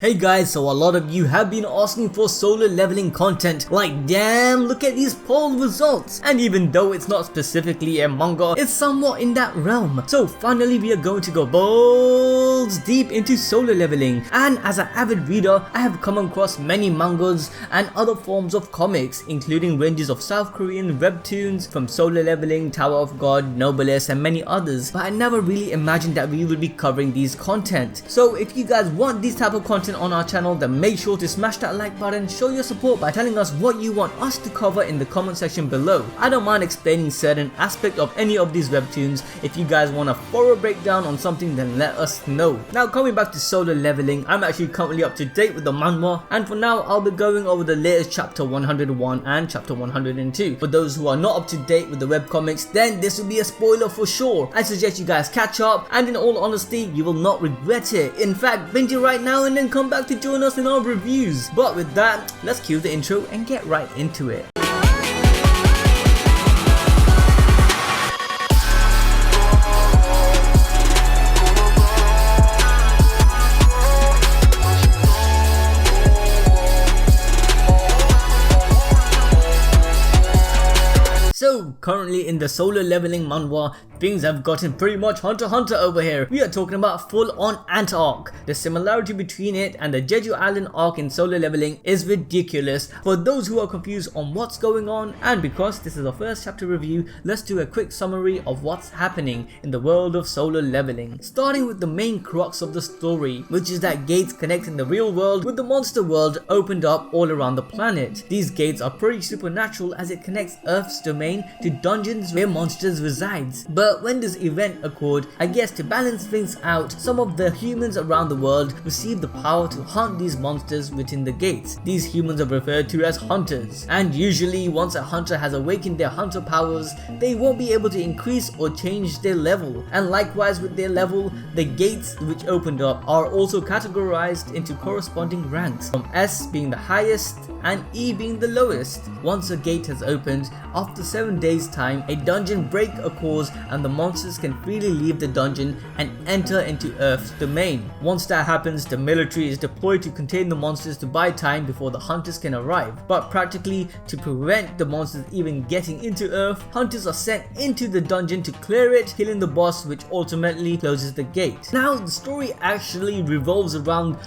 Hey guys, so a lot of you have been asking for solo leveling content, like damn, look at these poll results. And even though it's not specifically a manga, it's somewhat in that realm. So finally we are going to go balls deep into solo leveling. And as an avid reader, I have come across many mangas and other forms of comics, including ranges of South Korean webtoons from Solo Leveling, Tower of God, Noblesse and many others. But I never really imagined that we would be covering these content. So if you guys want these type of content on our channel, then make sure to smash that like button, show your support by telling us what you want us to cover in the comment section below. I don't mind explaining certain aspect of any of these webtoons. If you guys want a thorough breakdown on something, then let us know. Now coming back to Solo Leveling, I'm actually currently up to date with the manhwa, and for now I'll be going over the latest chapter 101 and chapter 102. For those who are not up to date with the webcomics, then this will be a spoiler for sure. I suggest you guys catch up, and in all honesty, you will not regret it. In fact, binge it right now and then come back to join us in our reviews. But with that, let's cue the intro and get right into it. So currently in the Solo Leveling manhwa, things have gotten pretty much Hunter x Hunter over here. We are talking about full on Ant arc. The similarity between it and the Jeju Island arc in Solo Leveling is ridiculous for those who are confused on what's going on, and because this is a first chapter review, let's do a quick summary of what's happening in the world of Solo Leveling. Starting with the main crux of the story, which is that gates connecting the real world with the monster world opened up all around the planet. These gates are pretty supernatural as it connects Earth's domain to dungeons where monsters resides. But when this event occurred, I guess to balance things out, some of the humans around the world received the power to hunt these monsters within the gates. These humans are referred to as hunters, and usually once a hunter has awakened their hunter powers, they won't be able to increase or change their level. And likewise with their level, the gates which opened up are also categorized into corresponding ranks, from S being the highest and E being the lowest. Once a gate has opened, after 7 days time, a dungeon break occurs and the monsters can freely leave the dungeon and enter into Earth's domain. Once that happens, the military is deployed to contain the monsters to buy time before the hunters can arrive. But practically, to prevent the monsters even getting into Earth, hunters are sent into the dungeon to clear it, killing the boss, which ultimately closes the gate. Now the story actually revolves around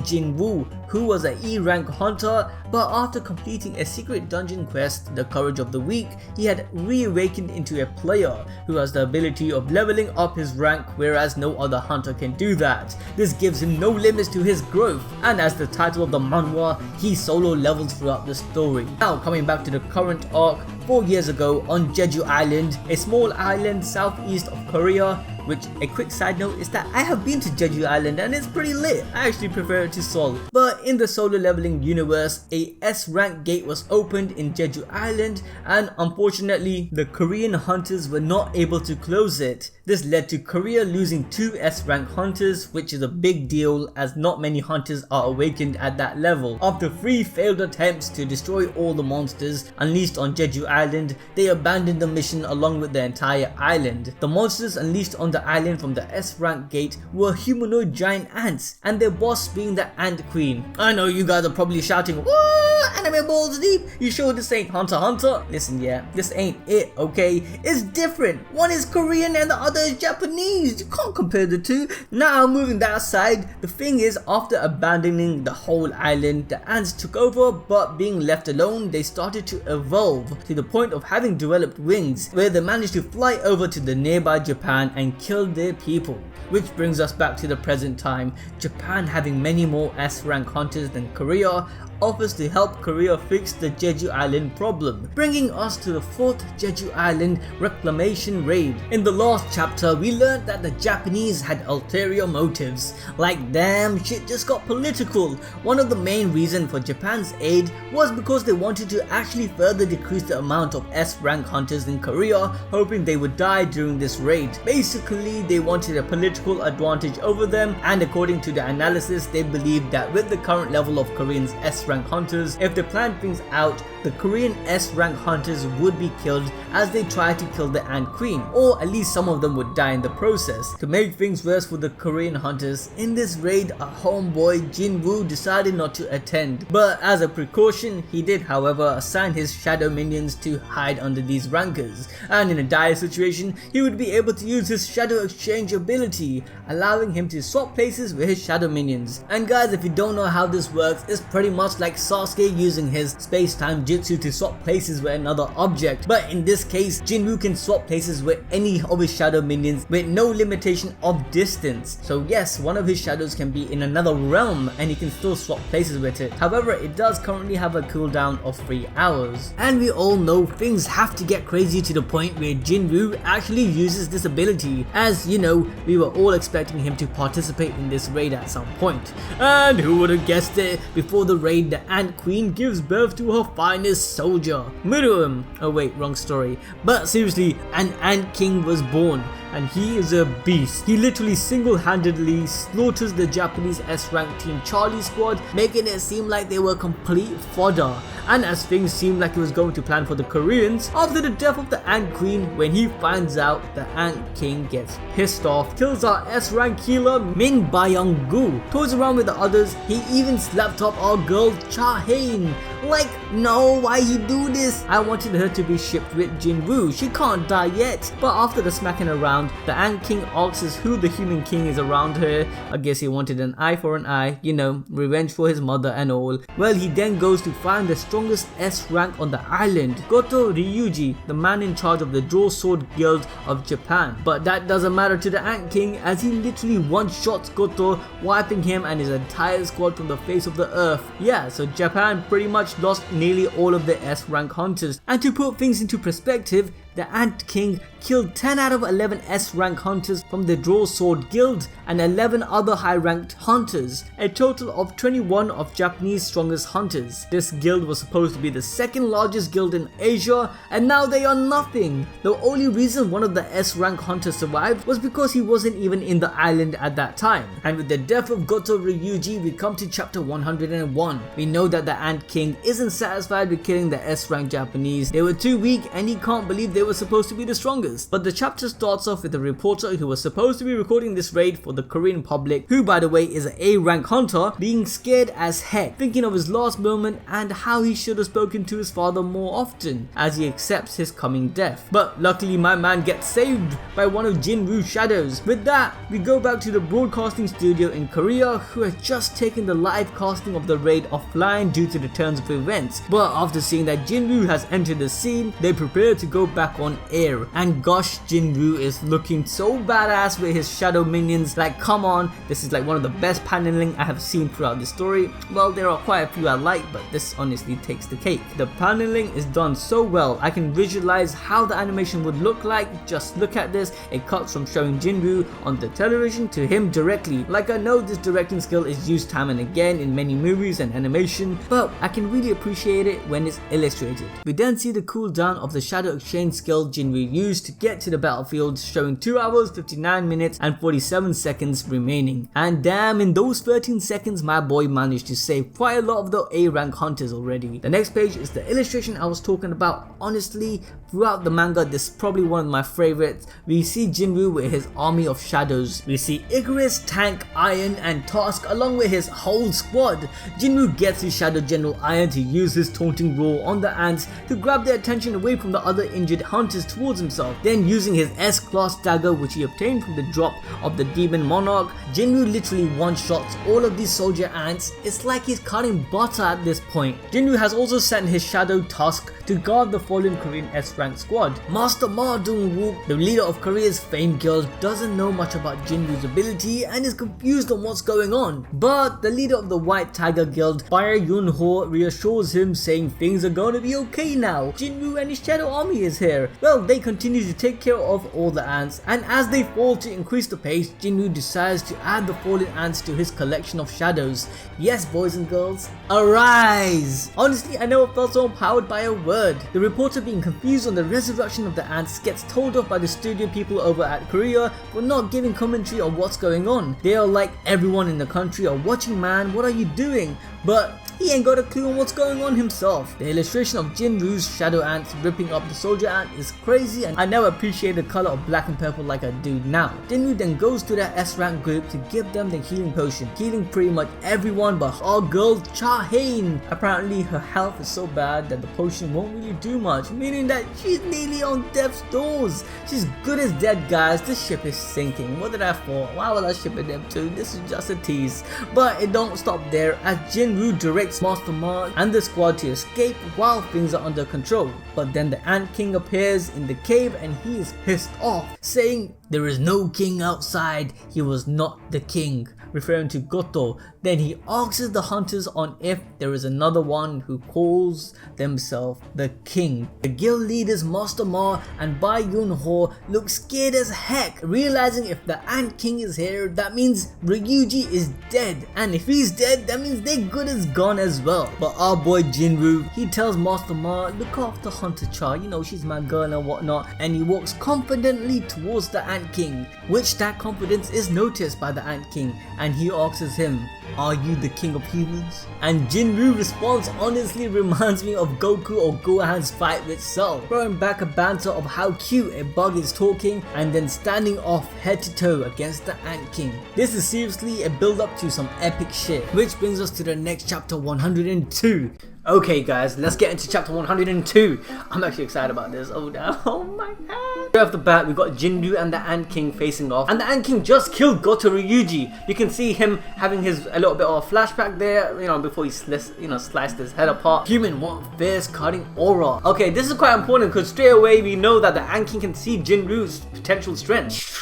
Jin-Woo, who was an E rank hunter, but after completing a secret dungeon quest, the Courage of the Weak, he had reawakened into a player who has the ability of leveling up his rank, whereas no other hunter can do that. This gives him no limits to his growth, and as the title of the manhwa, he solo levels throughout the story. Now coming back to the current arc, 4 years ago on Jeju Island, a small island southeast of Korea, which a quick side note is that I have been to Jeju Island and it's pretty lit. I actually prefer it to Seoul. But in the Solo Leveling universe, a S rank gate was opened in Jeju Island, and unfortunately the Korean hunters were not able to close it. This led to Korea losing 2 S rank hunters, which is a big deal as not many hunters are awakened at that level. After 3 failed attempts to destroy all the monsters unleashed on Jeju Island, they abandoned the mission along with the entire island. The monsters unleashed on the island from the S rank gate were humanoid giant ants, and their boss being the Ant Queen. I know you guys are probably shouting, "What? Anime balls deep? You sure this ain't Hunter x Hunter?" Listen, yeah, this ain't it, okay? It's different. One is Korean and the other is Japanese. You can't compare the two. Now moving that aside, the thing is, after abandoning the whole island, the ants took over, but being left alone, they started to evolve to the point of having developed wings, where they managed to fly over to the nearby Japan and kill their people. Which brings us back to the present time. Japan, having many more S rank hunters than Korea, offers to help Korea fix the Jeju Island problem, bringing us to the 4th Jeju Island reclamation raid. In the last chapter, we learned that the Japanese had ulterior motives. Like damn, shit just got political. One of the main reasons for Japan's aid was because they wanted to actually further decrease the amount of S rank hunters in Korea, hoping they would die during this raid. Basically, they wanted a political advantage over them, and according to the analysis, they believed that with the current level of Koreans S rank hunters, if they planned things out, the Korean S-rank hunters would be killed as they tried to kill the Ant Queen, or at least some of them would die in the process. To make things worse for the Korean hunters, in this raid a homeboy Jin-Woo decided not to attend, but as a precaution he did however assign his shadow minions to hide under these rankers, and in a dire situation he would be able to use his shadow exchange ability, allowing him to swap places with his shadow minions. And guys, if you don't know how this works, it's pretty much like Sasuke using his space-time jutsu to swap places with another object, but in this case Jin-Woo can swap places with any of his shadow minions with no limitation of distance. So yes, one of his shadows can be in another realm and he can still swap places with it. However, it does currently have a cooldown of 3 hours. And we all know things have to get crazy to the point where Jin-Woo actually uses this ability, as you know, we were all expecting him to participate in this raid at some point. And who would have guessed it, before the raid the Ant Queen gives birth to her finest soldier, Miriam. Oh wait, wrong story. But seriously, an Ant King was born, and he is a beast. He literally single-handedly slaughters the Japanese S-rank Team Charlie squad, making it seem like they were complete fodder. And as things seemed like he was going to plan for the Koreans, after the death of the Ant Queen, when he finds out, the Ant King gets pissed off, kills our S-rank healer Min Bayang-gu, toys around with the others, he even slapped up our girl Cha-Hain. Like, no, why he do this? I wanted her to be shipped with Jin-Woo, she can't die yet. But after the smacking around, the Ant King asks who the human king is around her. I guess he wanted an eye for an eye, you know, revenge for his mother and all. Well, he then goes to find the strongest S rank on the island, Goto Ryuji, the man in charge of the Draw Sword Guild of Japan. But that doesn't matter to the Ant King, as he literally one-shots Goto, wiping him and his entire squad from the face of the earth. Yeah, so Japan pretty much lost nearly all of the S rank hunters. And to put things into perspective, the Ant King killed 10 out of 11 S-rank hunters from the Draw Sword Guild and 11 other high-ranked hunters, a total of 21 of Japanese strongest hunters. This guild was supposed to be the second largest guild in Asia, and now they are nothing. The only reason one of the S-rank hunters survived was because he wasn't even in the island at that time. And with the death of Goto Ryuji, we come to chapter 101. We know that the Ant King isn't satisfied with killing the S-rank Japanese. They were too weak and he can't believe they were supposed to be the strongest. But the chapter starts off with a reporter who was supposed to be recording this raid for the Korean public, who by the way is an A-rank hunter, being scared as heck, thinking of his last moment and how he should have spoken to his father more often, as he accepts his coming death. But luckily my man gets saved by one of Jin-Woo's shadows. With that, we go back to the broadcasting studio in Korea, who had just taken the live casting of the raid offline due to the turns of events. But after seeing that Jin-Woo has entered the scene, they prepare to go back on air. And gosh, Jin-Woo is looking so badass with his shadow minions. Like, come on, this is like one of the best paneling I have seen throughout the story. Well, there are quite a few I like, but this honestly takes the cake. The paneling is done so well, I can visualize how the animation would look like. Just look at this, it cuts from showing Jin-Woo on the television to him directly. Like, I know this directing skill is used time and again in many movies and animation, but I can really appreciate it when it's illustrated. We then see the cooldown of the shadow exchange skill Jin-Woo used to get to the battlefield, showing 2 hours 59 minutes and 47 seconds remaining. And damn, in those 13 seconds my boy managed to save quite a lot of the A-rank hunters already. The next page is the illustration I was talking about. Honestly, throughout the manga, this is probably one of my favorites. We see Jin-Woo with his army of shadows. We see Icarus, Tank, Iron and Task along with his whole squad. Jin-Woo gets his Shadow General Iron to use his taunting roar on the ants to grab their attention away from the other injured hunters towards himself. Then using his S-class dagger, which he obtained from the drop of the Demon Monarch, Jin-Woo literally one-shots all of these soldier ants. It's like he's cutting butter at this point. Jin-Woo has also sent his Shadow Tusk to guard the fallen Korean S-rank squad. Master Ma Dong-wook, the leader of Korea's famed guild, doesn't know much about Jin-Woo's ability and is confused on what's going on. But the leader of the White Tiger Guild, Bae Yun-ho, reassures him, saying things are gonna be okay now. Jin-Woo and his shadow army is here. Well, they continue to take care of all the ants, and as they fall to increase the pace, Jin-Woo decides to add the fallen ants to his collection of shadows. Yes, boys and girls, arise! Honestly, I never felt so empowered by a word. The reporter, being confused on the resurrection of the ants, gets told off by the studio people over at Korea for not giving commentary on what's going on. They are like, everyone in the country are watching, man, what are you doing? But he ain't got a clue on what's going on himself. The illustration of Jin-Woo's shadow ants ripping up the soldier ant is crazy, and I never appreciate the color of black and purple like I do now. Jin-Woo then goes to their S-rank group to give them the healing potion, healing pretty much everyone but our girl Cha-Hain. Apparently her health is so bad that the potion won't really do much, meaning that she's nearly on death's doors. She's good as dead, guys. This ship is sinking. What did I for? Why was I shipping them to? This is just a tease. But it don't stop there, as Jin-Woo directs Master Ma and the squad to escape while things are under control. But then the Ant King appears in the cave and he is pissed off, saying there is no king outside, he was not the king, referring to Goto. Then he asks the hunters on if there is another one who calls themselves the king. The guild leaders Master Ma and Bai Yun-ho look scared as heck, realizing if the Ant King is here, that means Ryuji is dead, and if he's dead, that means they're good as gone as well. But our boy Jin-Woo, he tells Master Ma, look after Hunter Cha, you know, she's my girl and whatnot, and he walks confidently towards the Ant King, which that confidence is noticed by the Ant King, and he asks him, are you the king of humans? And Jin-Woo response honestly reminds me of Goku or Gohan's fight with Cell, throwing back a banter of how cute a bug is talking and then standing off head to toe against the Ant King. This is seriously a build up to some epic shit, which brings us to the next chapter 102. Okay guys, let's get into chapter 102. I'm actually excited about this. Oh no, oh my god. Right off the bat, we got Jin-Woo and the Ant King facing off, and the Ant King just killed Goto Ryuji. You can see him having a little bit of a flashback there, you know, before he sliced his head apart. Human, what fierce cutting aura. Okay, this is quite important because straight away we know that the Ant King can see Jin-Woo's potential strength.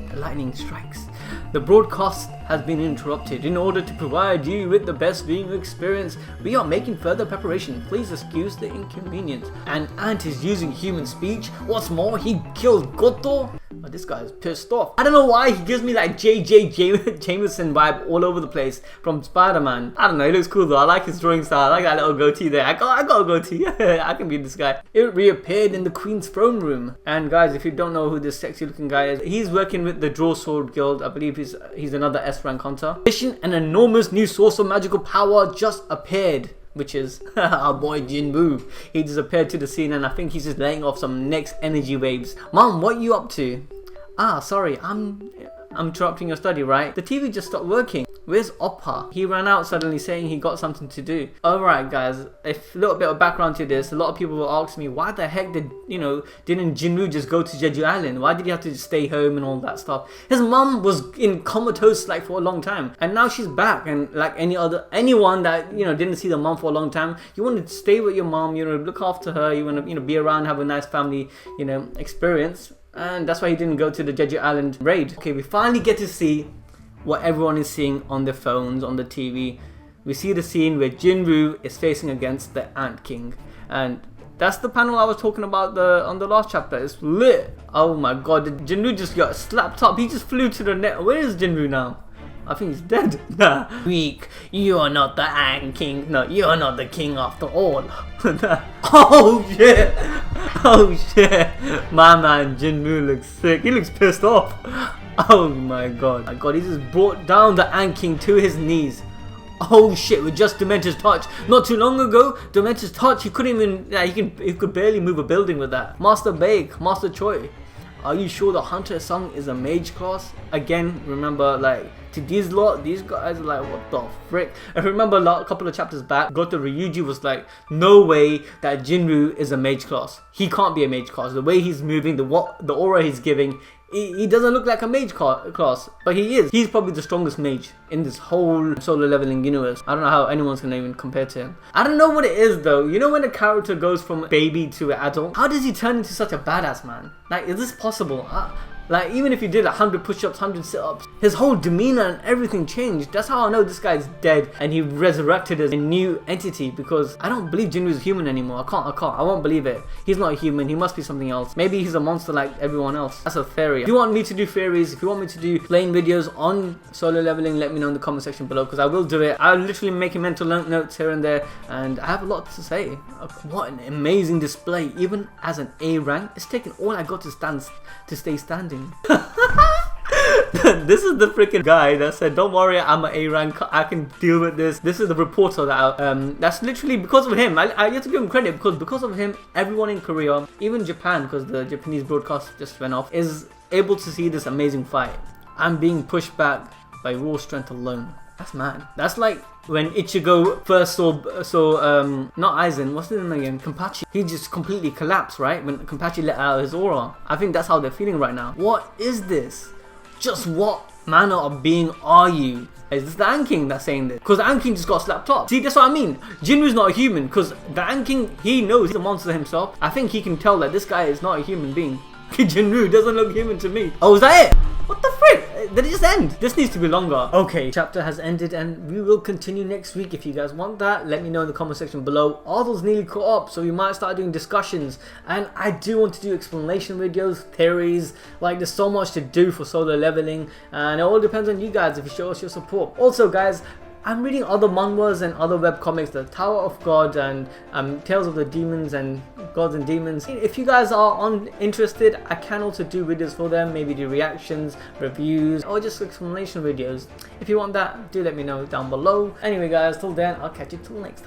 The lightning strikes. The broadcast has been interrupted. In order to provide you with the best viewing experience, we are making further preparation. Please excuse the inconvenience. And Ant is using human speech. What's more, he killed Goto. Oh, this guy is pissed off. I don't know why he gives me like J.J. Jameson vibe all over the place from Spider-Man. I don't know, he looks cool though. I like his drawing style. I like that little goatee there. I got a goatee. I can be this guy. It reappeared in the Queen's throne room. And guys, if you don't know who this sexy looking guy is, he's working with the Draw Sword Guild. I believe he's another S-rank hunter. An enormous new source of magical power just appeared, which is our boy Jin-Woo. He disappeared to the scene and I think he's just laying off some next energy waves. Mom, what are you up to? Ah, sorry, I'm interrupting your study, right? The TV just stopped working. Where's Oppa? He ran out suddenly saying he got something to do. Alright guys, a little bit of background to this. A lot of people will ask me, why the heck didn't Jin-Woo just go to Jeju Island? Why did he have to stay home and all that stuff? His mum was in comatose like for a long time, and now she's back, and like anyone that didn't see the mum for a long time, you want to stay with your mum, look after her, you want to be around, have a nice family experience. And that's why he didn't go to the Jeju Island raid. Okay, we finally get to see what everyone is seeing on their phones, on the TV. We see the scene where Jin-Woo is facing against the Ant King. And that's the panel I was talking about on the last chapter. It's lit. Oh my god, Jin-Woo just got slapped up. He just flew to the net. Where is Jin-Woo now? I think he's dead. Nah. Weak. You are not the Ant King. No, you are not the king after all. Oh shit. Oh shit. My man Jin-Woo looks sick. He looks pissed off. Oh my god. My god, he just brought down the Ant King to his knees. Oh shit, with just Dementor's touch. Not too long ago, Dementor's touch, he couldn't even, he could barely move a building with that. Master Bake, Master Choi, are you sure the Hunter Sung is a mage class? Again, remember, like, to these guys are like, what the frick? I remember a couple of chapters back, Goto Ryuji was like, no way that Jin-Woo is a mage class. He can't be a mage class. The way he's moving, the aura he's giving, he doesn't look like a mage class, but he is. He's probably the strongest mage in this whole solo leveling universe. I don't know how anyone's gonna even compare to him. I don't know what it is though. You know when a character goes from baby to adult? How does he turn into such a badass man? Like, is this possible? Like, even if he did 100 push-ups, 100 sit-ups, his whole demeanor and everything changed. That's how I know this guy's dead and he resurrected as a new entity, because I don't believe Jin-Woo's human anymore. I won't believe it. He's not a human. He must be something else. Maybe he's a monster like everyone else. That's a theory. If you want me to do theories, if you want me to do plain videos on solo leveling, let me know in the comment section below, because I will do it. I'm literally making mental notes here and there, and I have a lot to say. What an amazing display. Even as an A rank, it's taken all I got to stay standing. This is the freaking guy that said, don't worry, I'm an A rank, I can deal with this. This is the reporter that that's literally because of him. I have to give him credit because of him, everyone in Korea, even Japan, because the Japanese broadcast just went off, is able to see this amazing fight. I'm being pushed back by raw strength alone. That's mad. That's like when Ichigo first saw not Aizen, what's his name again? Kenpachi. He just completely collapsed, right? When Kenpachi let out his aura. I think that's how they're feeling right now. What is this? Just what manner of being are you? Is this the Ant King that's saying this? Because the Ant King just got slapped up. See, that's what I mean. Jin-Woo's not a human because the Ant King, he knows he's a monster himself. I think he can tell that this guy is not a human being. Jin-Woo doesn't look human to me. Oh, is that it? What the frick? Did it just end? This needs to be longer. Okay, chapter has ended and we will continue next week. If you guys want that, let me know in the comment section below. Arthur's nearly caught up, so we might start doing discussions. And I do want to do explanation videos, theories. Like, there's so much to do for solo leveling. And it all depends on you guys if you show us your support. Also, guys, I'm reading other manhwas and other webcomics, the Tower of God and Tales of the Demons and Gods and Demons. If you guys are interested, I can also do videos for them, maybe do reactions, reviews, or just explanation videos. If you want that, do let me know down below. Anyway guys, till then, I'll catch you till next time.